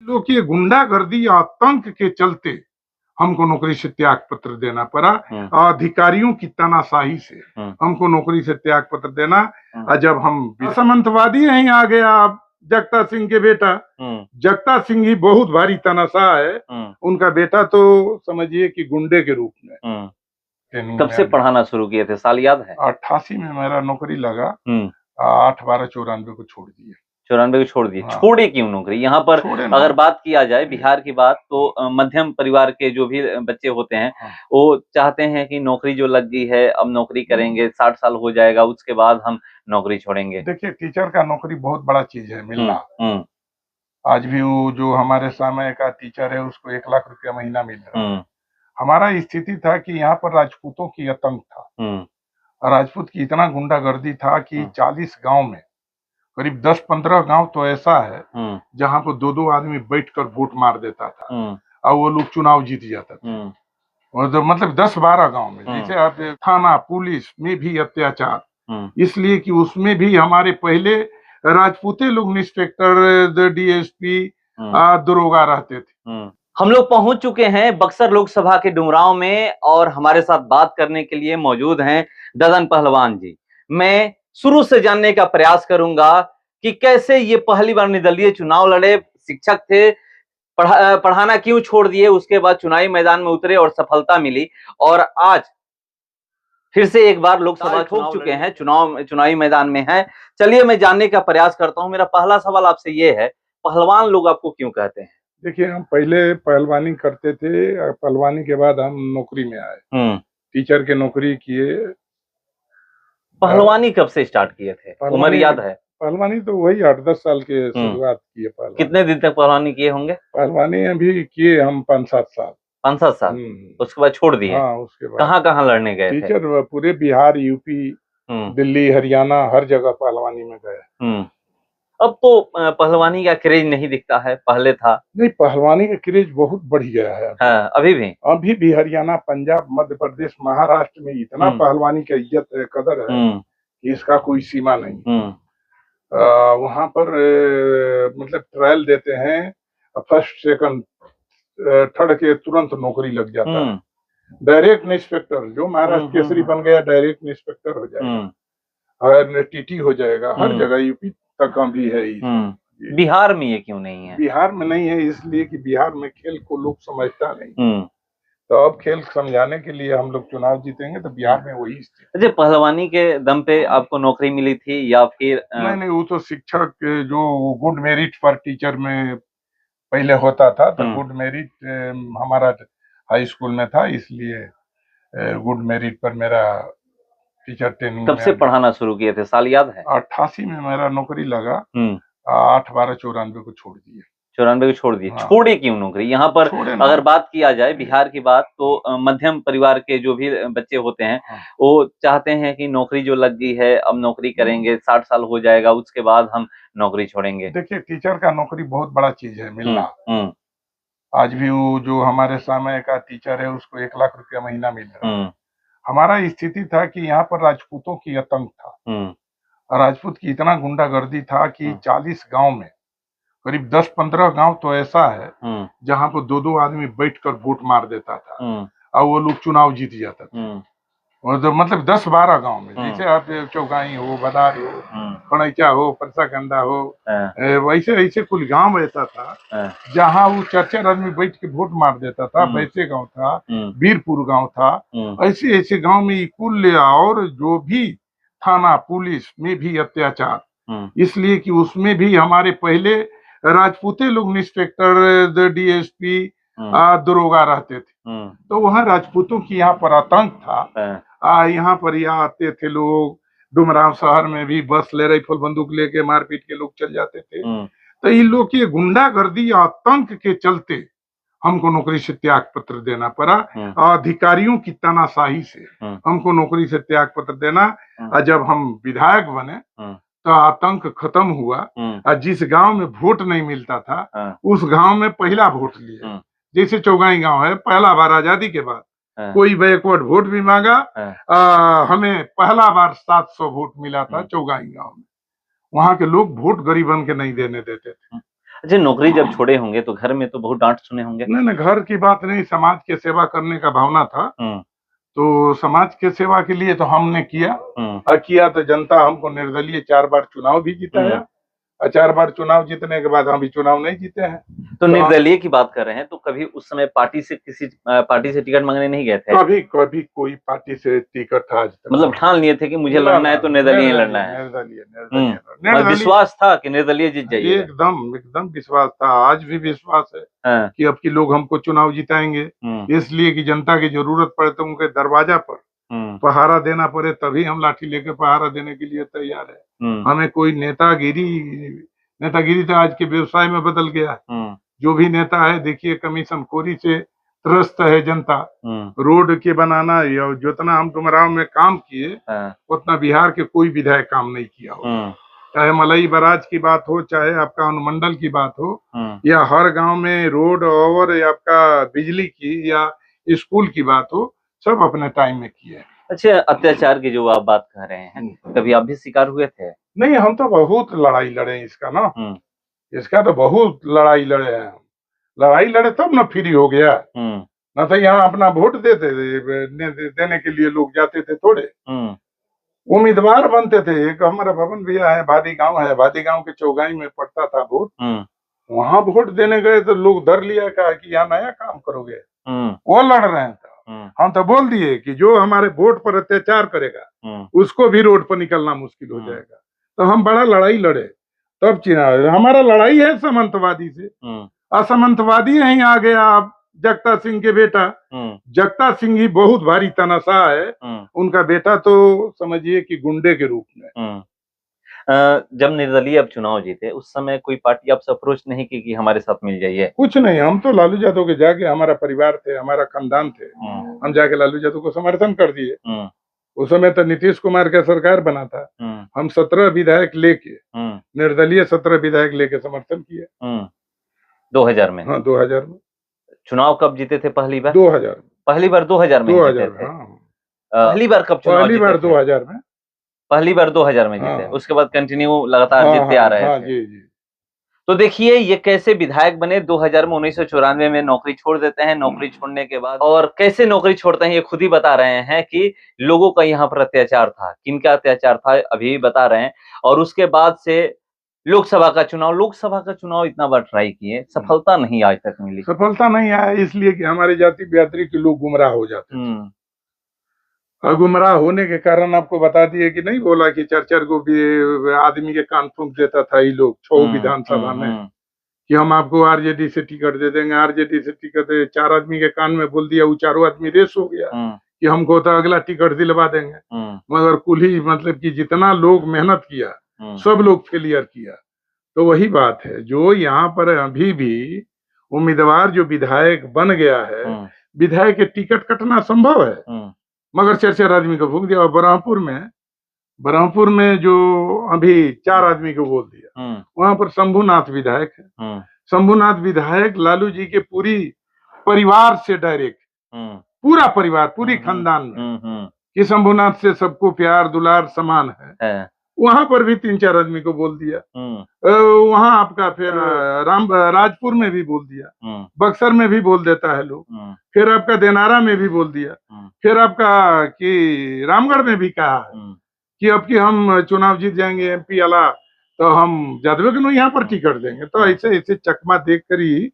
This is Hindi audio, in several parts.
लोग की गुंडागर्दी आतंक के चलते हमको नौकरी से त्याग पत्र देना पड़ा। अधिकारियों की तानाशाही से हमको नौकरी से त्याग पत्र देना। और जब हम सामंतवादी यहीं आ गया, जगता सिंह के बेटा जगता सिंह ही बहुत भारी तानाशाह है। उनका बेटा तो समझिए कि गुंडे के रूप में। कब से पढ़ाना शुरू किए थे, साल याद है? 88 में मेरा नौकरी लगा। 8/12/94 को छोड़ दिए। 94 को छोड़ दिए। हाँ। छोड़े क्यों नौकरी? यहाँ पर अगर बात किया जाए बिहार की बात, तो मध्यम परिवार के जो भी बच्चे होते हैं, हाँ। वो चाहते हैं कि नौकरी जो लग गई है अब नौकरी करेंगे, 60 साल हो जाएगा उसके बाद हम नौकरी छोड़ेंगे। देखिए, टीचर का नौकरी बहुत बड़ा चीज है मिलना। आज भी वो जो हमारे समय का टीचर है उसको 1 लाख रुपया महीना मिल रहा है। हमारा स्थिति था कि यहाँ पर राजपूतों की आतंक था। राजपूत की इतना गुंडागर्दी था कि 40 गांव में करीब 10-15 गांव तो ऐसा है जहां पर 2-2 आदमी बैठकर वोट मार देता था और वो लोग चुनाव जीत जाता था। और तो मतलब 10-12 गांव में, जैसे आप थाना पुलिस में भी अत्याचार, इसलिए कि उसमें भी हमारे पहले राजपूते लोग इंस्पेक्टर, डीएसपी, दरोगा रहते थे। हम लोग पहुंच चुके हैं बक्सर लोकसभा के डुमरांव में और हमारे साथ बात करने के लिए मौजूद हैं ददन पहलवान जी। मैं शुरू से जानने का प्रयास करूंगा कि कैसे ये पहली बार निर्दलीय चुनाव लड़े, शिक्षक थे, पढ़ाना क्यों छोड़ दिए, उसके बाद चुनावी मैदान में उतरे और सफलता मिली, और आज फिर से एक बार लोकसभा ठोक चुके हैं, चुनावी मैदान में हैं। चलिए मैं जानने का प्रयास करता हूं। मेरा पहला सवाल आपसे ये है, पहलवान लोग आपको क्यों कहते हैं? देखिए, हम पहले पहलवानी करते थे, पहलवानी के बाद हम नौकरी में आए, टीचर के नौकरी किए। पहलवानी कब से स्टार्ट किए थे, उम्र याद है? पहलवानी तो वही 8-10 साल के शुरुआत किए पहलवानी। कितने दिन तक पहलवानी किए होंगे? पहलवानी अभी किए हम 5-7 साल। 5-7 साल। उसके बाद छोड़ दिए? हाँ, उसके बाद कहाँ कहाँ लड़ने गए थे? टीचर पूरे बिहार, यूपी, दिल्ली, हरियाणा, हर जगह पहलवानी में गए। अब तो पहलवानी का क्रेज नहीं दिखता है, पहले था। नहीं, पहलवानी का क्रेज बहुत बढ़ गया है। हाँ, अभी भी हरियाणा, पंजाब, मध्य प्रदेश, महाराष्ट्र में इतना पहलवानी का इज्जत है, कदर है कि इसका कोई सीमा नहीं। वहां पर मतलब ट्रायल देते हैं, फर्स्ट सेकंड थर्ड के तुरंत नौकरी लग जाता है। डायरेक्ट इंस्पेक्टर, जो महाराष्ट्र केसरी बन गया डायरेक्ट इंस्पेक्टर हो जाएगा और टीटी हो जाएगा। हर जगह यूपी तक भी है। बिहार में ये क्यों नहीं है? बिहार में नहीं है इसलिए कि बिहार में खेल को लोग समझता नहीं। तो अब खेल समझाने के लिए हम लोग चुनाव जीतेंगे तो बिहार में वही स्थिति। अच्छा, पहलवानी के दम पे आपको नौकरी मिली थी या फिर? नहीं, वो तो शिक्षक जो गुड मेरिट पर टीचर में पहले होता था, तो गुड मेरिट हमारा हाई स्कूल में था, इसलिए गुड मेरिट पर मेरा टीचर ट्रेनिंग। कब से पढ़ाना शुरू किए थे, साल याद है? 88 में मेरा नौकरी लगा। 8/12/94 को छोड़ दिए। 94 को छोड़ दिए। हाँ। छोड़े क्यों नौकरी? यहाँ पर अगर बात किया जाए बिहार की बात, तो मध्यम परिवार के जो भी बच्चे होते हैं, वो चाहते हैं कि नौकरी जो लग गई है अब नौकरी करेंगे, 60 साल हो जाएगा उसके बाद हम नौकरी छोड़ेंगे। देखिए, टीचर का नौकरी बहुत बड़ा चीज है मिलना। आज भी वो जो हमारे समय का टीचर है उसको 1 लाख रुपया महीना मिल रहा है। हमारा स्थिति था कि यहाँ पर राजपूतों की आतंक था। राजपूत की इतना गुंडागर्दी था कि 40 गांव में करीब 10-15 गांव तो ऐसा है जहां पर 2-2 आदमी बैठकर वोट मार देता था और वो लोग चुनाव जीत जाता था। और तो मतलब 10-12 गांव में, जैसे आप चौगाई हो, बदार हो, कणैचा हो, परसाकंदा हो, वैसे ऐसे कुल गांव ऐसा था जहां वो 4-4 आदमी बैठ के वोट मार देता था। वैसे गांव था, वीरपुर गांव था, ऐसे ऐसे गांव में कुल और जो भी थाना पुलिस में भी अत्याचार, इसलिए कि उसमें भी हमारे पहले राजपूते लोग इंस्पेक्टर, डीएसपी, दरोगा रहते थे। तो वहाँ राजपूतों की यहाँ पर आतंक था। यहाँ पर यहाँ आते थे लोग, डुमरांव शहर में भी बस ले राइफल बंदूक लेके मारपीट के लोग चल जाते थे। तो इन लोग की गुंडागर्दी आतंक के चलते हमको नौकरी से त्याग पत्र देना पड़ा। अधिकारियों की तानाशाही से हमको नौकरी से त्याग पत्र देना। और जब हम विधायक बने तो आतंक खत्म हुआ और जिस गांव में वोट नहीं मिलता था उस गांव में पहला वोट लिए। जैसे चौगाई गांव है, पहला बार आजादी के बाद कोई बैकवर्ड वोट भी मांगा, हमें पहला बार 700 वोट मिला था चौगाई गांव में। वहां के लोग वोट गरीबन के नहीं देने देते थे। अच्छा, नौकरी जब छोड़े होंगे तो घर में तो बहुत डांट सुने होंगे। नहीं नहीं, घर की बात नहीं, समाज के सेवा करने का भावना था। तो समाज के सेवा के लिए तो हमने किया, और किया तो जनता हमको निर्दलीय 4 बार चुनाव भी जिताया, और 4 बार चुनाव जीतने के बाद हम भी चुनाव नहीं जीते हैं। तो निर्दलीय की बात कर रहे हैं, तो कभी उस समय पार्टी से टिकट मांगने नहीं गए थे? कभी कभी कोई पार्टी से टिकट था आज तक? मतलब ठान लिए थे कि मुझे लड़ना है तो निर्दलीय लड़ना है। निर्दलीय विश्वास था कि निर्दलीय जीत जाइए? एकदम एकदम विश्वास था, आज भी विश्वास है कि अब की लोग हमको चुनाव जिताएंगे, इसलिए कि जनता की जरूरत पड़े तो उनके दरवाजा पर पहारा देना पड़े, तभी हम लाठी लेकर पहारा देने के लिए तैयार है। हमें कोई नेतागिरी तो आज के व्यवसाय में बदल गया है। जो भी नेता है देखिए, कमीशन खोरी से त्रस्त है जनता। रोड के बनाना या जितना हम डुमराव में काम किए उतना बिहार के कोई विधायक काम नहीं किया हो। चाहे मलई बराज की बात हो, चाहे आपका अनुमंडल की बात हो, या हर गांव में रोड और आपका बिजली की या स्कूल की बात हो, सब अपने टाइम में किए। अच्छा, अत्याचार की जो आप बात कर रहे हैं, कभी आप भी शिकार हुए थे? नहीं, हम तो बहुत लड़ाई लड़े इसका ना, इसका तो बहुत लड़ाई लड़े हैं। लड़ाई लड़े तब ना फ्री हो गया, ना तो यहाँ अपना वोट देने के लिए लोग जाते थे थोड़े, उम्मीदवार बनते थे। एक हमारा भवन भैया है, भादी गांव के चौगाई में पड़ता था वोट, वहां वोट देने गए तो लोग डर लिया, कहा कि यहाँ नया काम करोगे, वो लड़ रहे हैं। हम तो बोल दिए कि जो हमारे वोट पर अत्याचार करेगा उसको भी रोड पर निकलना मुश्किल हो जाएगा। तो हम बड़ा लड़ाई लड़े, तब चुनाव हमारा लड़ाई है सामंतवादी से। असमंतवादी यहीं आ गया अब जगता सिंह के बेटा, जगता सिंह ही बहुत भारी तनाशाह है, उनका बेटा तो समझिए कि गुंडे के रूप में। जब निर्दलीय अब चुनाव जीते, उस समय कोई पार्टी आपसे अप्रोच नहीं की कि हमारे साथ मिल जाइए? कुछ नहीं, हम तो लालू यादव के जाके, हमारा परिवार थे, हमारा खानदान थे, हम जाके लालू यादव को समर्थन कर दिए। उस समय तो नीतीश कुमार का सरकार बना था, हम 17 विधायक लेके, निर्दलीय 17 विधायक लेके समर्थन किए। 2000 में? हाँ, 2000 में। चुनाव कब जीते थे पहली बार? 2000। पहली बार 2000 में जीते थे? पहली बार कब चुनाव? पहली बार 2000 में। पहली बार 2000 में जीते, उसके बाद कंटिन्यू लगातार जीतते आ रहे थे। जी। तो देखिए ये कैसे विधायक बने 2000 में, 1994 में नौकरी छोड़ देते हैं। नौकरी छोड़ने के बाद और कैसे नौकरी छोड़ते हैं ये खुद ही बता रहे हैं कि लोगों का यहाँ पर अत्याचार था। किनका अत्याचार था अभी भी बता रहे हैं। और उसके बाद से लोकसभा का चुनाव इतना बार ट्राई किए, सफलता नहीं आज तक मिली। सफलता नहीं आया इसलिए कि हमारे जाति बिरादरी के लोग गुमराह हो जाते हैं। और गुमराह होने के कारण आपको बता दिए कि नहीं, बोला कि 4-4 को भी आदमी के कान फूंक देता था ये लोग 6 विधानसभा में कि हम आपको आरजेडी से टिकट दे देंगे, आरजेडी से टिकट दे। 4 आदमी के कान में बोल दिया, वो चारों आदमी रेस हो गया कि हमको तो अगला टिकट दिलवा देंगे। मगर कुल ही मतलब कि जितना लोग मेहनत किया सब लोग फेलियर किया। तो वही बात है, जो यहाँ पर अभी भी उम्मीदवार जो विधायक बन गया है, विधायक के टिकट कटना संभव है, मगर 4-4 आदमी को फूंक दिया। और ब्रह्मपुर में जो अभी 4 आदमी को बोल दिया, वहां पर शंभुनाथ विधायक है। शंभुनाथ विधायक लालू जी के पूरी परिवार से डायरेक्ट, पूरा परिवार, पूरी खानदान में कि शंभुनाथ से सबको प्यार दुलार समान है। वहां पर भी 3-4 आदमी को बोल दिया। वहां आपका फिर राजपुर में भी बोल दिया, बक्सर में भी बोल देता है लोग, फिर आपका देनारा में भी बोल दिया, फिर आपका कि रामगढ़ में भी कहा है कि अब कि हम चुनाव जीत जाएंगे एमपी वाला तो हम यादव को यहाँ पर टिकट देंगे। तो ऐसे ऐसे चकमा देख कर ही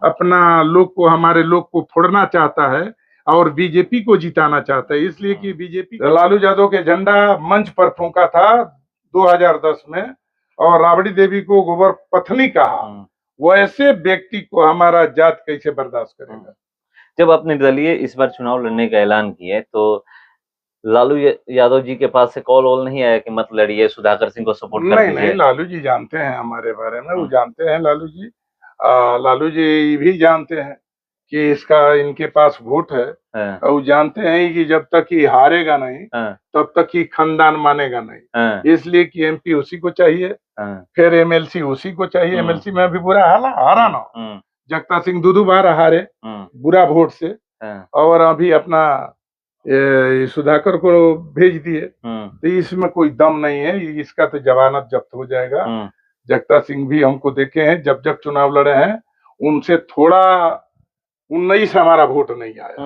अपना लोग को, हमारे लोग को फोड़ना चाहता है और बीजेपी को जिताना चाहता है। इसलिए कि बीजेपी लालू यादव के झंडा मंच पर फूंका था 2010 में और राबड़ी देवी को गोबर पत्नी कहा, वैसे व्यक्ति को हमारा जात कैसे बर्दाश्त करेगा। जब आपने निर्दलीय इस बार चुनाव लड़ने का ऐलान किया तो लालू यादव जी के पास से कॉल वॉल नहीं आया कि मत लड़िए, सुधाकर सिंह को सपोर्ट कर दीजिए? नहीं, लालू जी जानते हैं हमारे बारे में, वो जानते हैं लालू जी। लालू जी भी जानते हैं कि इसका इनके पास वोट है, और वो जानते हैं कि जब तक ही हारेगा नहीं तब तक ही खानदान मानेगा नहीं। इसलिए कि एमपी उसी को चाहिए, फिर एमएलसी उसी को चाहिए। एमएलसी में भी बुरा हारा ना, जगता सिंह 2 बार हारे बुरा वोट से, और अभी अपना सुधाकर को भेज दिए। तो इसमें कोई दम नहीं है, इसका तो जमानत जब्त हो जाएगा। जगता सिंह भी हमको देखे हैं, जब जब चुनाव लड़े हैं उनसे थोड़ा 19 हमारा वोट नहीं आया।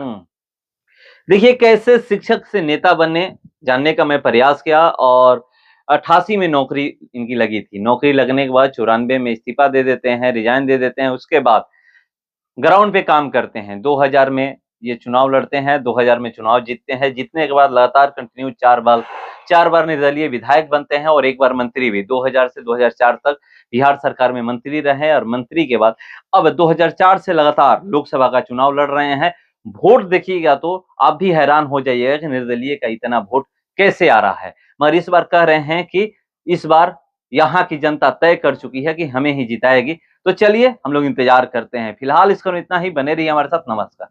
देखिए कैसे शिक्षक से नेता बने, जानने का मैं प्रयास किया और 88 में नौकरी इनकी लगी थी। नौकरी लगने के बाद 94 में इस्तीफा दे देते हैं, रिजाइन दे देते हैं। उसके बाद ग्राउंड पे काम करते हैं। 2000 में ये चुनाव लड़ते हैं, 2000 में चुनाव जीतते हैं। जीतने के बाद लगातार कंटिन्यू 4 बार निर्दलीय विधायक बनते हैं और 1 बार मंत्री भी। 2000 से 2004 तक बिहार सरकार में मंत्री रहे और मंत्री के बाद अब 2004 से लगातार लोकसभा का चुनाव लड़ रहे हैं। वोट देखिएगा तो आप भी हैरान हो जाइएगा कि निर्दलीय का इतना वोट कैसे आ रहा है। मगर इस बार कह रहे हैं कि इस बार यहाँ की जनता तय कर चुकी है कि हमें ही जिताएगी। तो चलिए हम लोग इंतजार करते हैं। फिलहाल इस खबर में इतना ही। बने रहिए हमारे साथ। नमस्कार।